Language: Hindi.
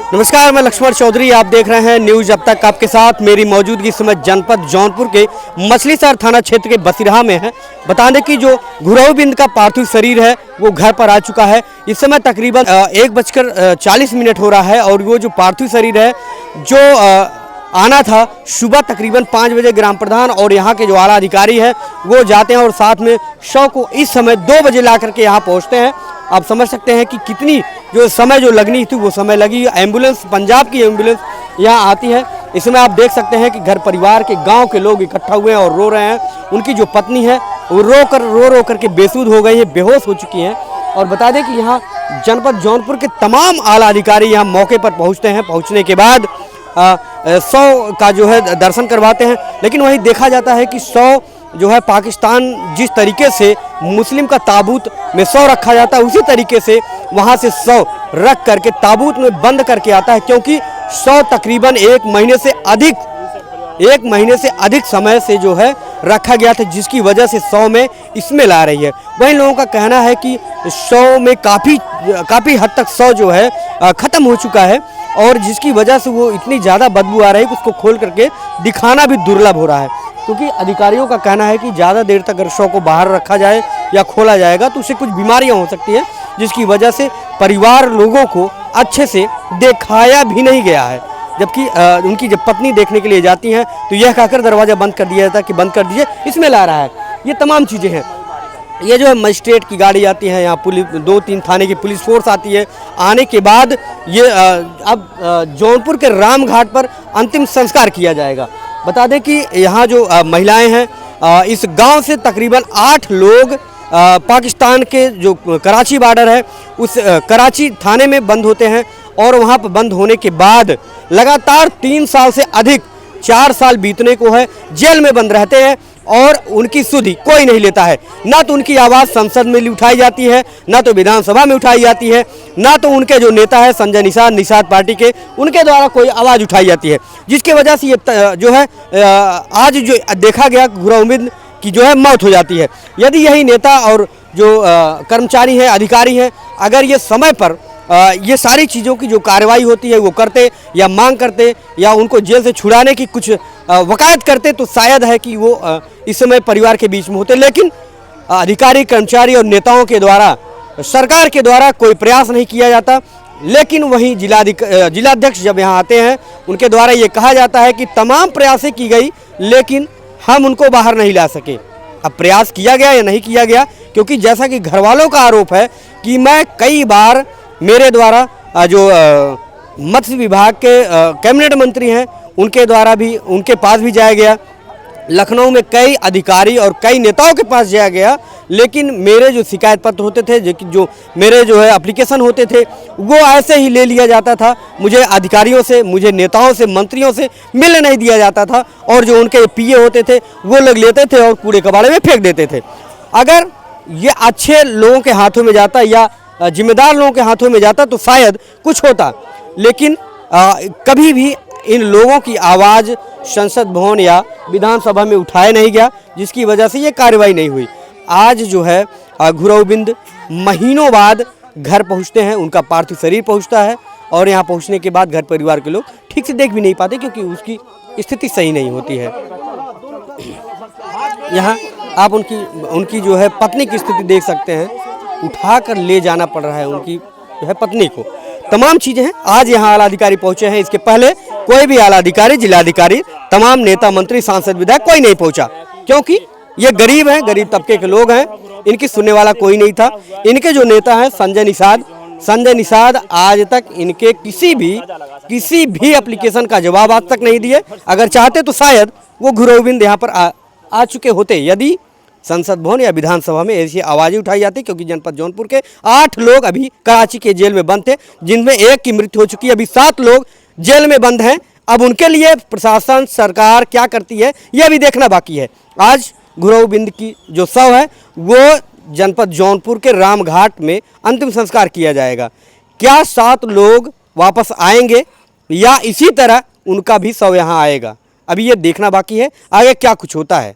नमस्कार, मैं लक्ष्मण चौधरी। आप देख रहे हैं न्यूज़ अब तक। आपके साथ मेरी मौजूदगी इस समय जनपद जौनपुर के मछलीशहर थाना क्षेत्र के बसिरहा में है। बता दें कि जो घुरहु का पार्थिव शरीर है वो घर पर आ चुका है। इस समय तकरीबन 1:40 हो रहा है और वो जो पार्थिव शरीर है जो आना था सुबह तकरीबन 5 बजे ग्राम प्रधान और यहाँ के जो आला अधिकारी है वो जाते हैं और साथ में शव को इस समय 2 बजे ला करके यहाँ पहुँचते हैं। आप समझ सकते हैं कि कितनी जो समय जो लगनी थी वो समय लगी। एम्बुलेंस, पंजाब की एम्बुलेंस यहाँ आती है। इसमें आप देख सकते हैं कि घर परिवार के गांव के लोग इकट्ठा हुए हैं और रो रहे हैं। उनकी जो पत्नी है वो रो कर के बेसुध हो गई है, बेहोश हो चुकी हैं। और बता दें कि यहाँ जनपद जौनपुर के तमाम आला अधिकारी यहाँ मौके पर पहुँचते हैं। पहुँचने के बाद शव का जो है दर्शन करवाते हैं। लेकिन वहीं देखा जाता है कि शव जो है पाकिस्तान जिस तरीके से मुस्लिम का ताबूत में शव रखा जाता है उसी तरीके से वहाँ से शव रख करके ताबूत में बंद करके आता है, क्योंकि शव तकरीबन 1 महीने से अधिक समय से जो है रखा गया था, जिसकी वजह से शव में स्मेल आ रही है। वहीं लोगों का कहना है कि शव में काफ़ी हद तक शव जो है ख़त्म हो चुका है और जिसकी वजह से वो इतनी ज़्यादा बदबू आ रही है कि उसको खोल करके दिखाना भी दुर्लभ हो रहा है। क्योंकि अधिकारियों का कहना है कि ज़्यादा देर तक अगर शव को बाहर रखा जाए या खोला जाएगा तो उससे कुछ बीमारियां हो सकती हैं, जिसकी वजह से परिवार लोगों को अच्छे से दिखाया भी नहीं गया है। जबकि उनकी जब पत्नी देखने के लिए जाती हैं तो यह कहकर दरवाज़ा बंद कर दिया जाता है कि बंद कर दीजिए, इसमें ला रहा है। ये तमाम चीज़ें हैं। ये जो है मजिस्ट्रेट की गाड़ी आती है, यहाँ पुलिस 2-3 थाने की पुलिस फोर्स आती है। आने के बाद ये अब जौनपुर के राम घाट पर अंतिम संस्कार किया जाएगा। बता दें कि यहाँ जो महिलाएं हैं इस गांव से तकरीबन 8 लोग पाकिस्तान के जो कराची बॉर्डर है उस कराची थाने में बंद होते हैं और वहाँ पर बंद होने के बाद लगातार 3 साल से अधिक 4 साल बीतने को है जेल में बंद रहते हैं और उनकी सुधि कोई नहीं लेता है। ना तो उनकी आवाज़ संसद में उठाई जाती है, ना तो विधानसभा में उठाई जाती है, ना तो उनके जो नेता है संजय निषाद पार्टी के उनके द्वारा कोई आवाज़ उठाई जाती है। जिसकी वजह से ये जो है आज जो देखा गया घुरहु की जो है मौत हो जाती है। यदि यही नेता और जो कर्मचारी हैं, अधिकारी हैं, अगर ये समय पर ये सारी चीज़ों की जो कार्रवाई होती है वो करते या मांग करते या उनको जेल से छुड़ाने की कुछ वकायत करते तो शायद है कि वो इस समय परिवार के बीच में होते। लेकिन अधिकारी, कर्मचारी और नेताओं के द्वारा, सरकार के द्वारा कोई प्रयास नहीं किया जाता। लेकिन वहीं जिलाध्यक्ष जब यहाँ आते हैं उनके द्वारा ये कहा जाता है कि तमाम प्रयासें की गई लेकिन हम उनको बाहर नहीं ला सके। अब प्रयास किया गया या नहीं किया गया, क्योंकि जैसा कि घर वालों का आरोप है कि मैं कई बार मेरे द्वारा जो मत्स्य विभाग के कैबिनेट मंत्री हैं उनके द्वारा भी उनके पास भी जाया गया, लखनऊ में कई अधिकारी और कई नेताओं के पास जाया गया, लेकिन मेरे जो शिकायत पत्र होते थे, जो मेरे जो है एप्लीकेशन होते थे वो ऐसे ही ले लिया जाता था। मुझे अधिकारियों से, मुझे नेताओं से, मंत्रियों से मिलने नहीं दिया जाता था और जो उनके पीए होते थे वो लोग लेते थे और कूड़े कबाड़े में फेंक देते थे। अगर ये अच्छे लोगों के हाथों में जाता या जिम्मेदार लोगों के हाथों में जाता तो शायद कुछ होता, लेकिन कभी भी इन लोगों की आवाज़ संसद भवन या विधानसभा में उठाया नहीं गया, जिसकी वजह से ये कार्रवाई नहीं हुई। आज जो है घुरहु महीनों बाद घर पहुंचते हैं, उनका पार्थिव शरीर पहुंचता है और यहाँ पहुंचने के बाद घर परिवार के लोग ठीक से देख भी नहीं पाते क्योंकि उसकी स्थिति सही नहीं होती है। यहाँ आप उनकी जो है पत्नी की स्थिति देख सकते हैं, उठाकर ले जाना पड़ रहा है उनकी जो है पत्नी को। तमाम चीज़ें हैं। आज यहाँ आला अधिकारी पहुँचे हैं, इसके पहले कोई भी आला अधिकारी, जिलाधिकारी, तमाम नेता, मंत्री, सांसद, विधायक कोई नहीं पहुँचा, क्योंकि ये गरीब हैं, गरीब तबके के लोग हैं, इनकी सुनने वाला कोई नहीं था। इनके जो नेता हैं संजय निषाद आज तक इनके किसी भी एप्लीकेशन का जवाब आज तक नहीं दिए। अगर चाहते तो शायद वो घुरहु यहाँ पर आ चुके होते यदि संसद भवन या विधानसभा में ऐसी आवाज़ें उठाई जाती, क्योंकि जनपद जौनपुर के 8 लोग अभी कराची के जेल में बंद थे, जिनमें 1 की मृत्यु हो चुकी है। अभी 7 लोग जेल में बंद हैं। अब उनके लिए प्रशासन, सरकार क्या करती है यह भी देखना बाकी है। आज घुरहु की जो शव है वो जनपद जौनपुर के राम घाट में अंतिम संस्कार किया जाएगा। क्या 7 लोग वापस आएंगे या इसी तरह उनका भी शव यहाँ आएगा, अभी ये देखना बाकी है। आगे क्या कुछ होता है।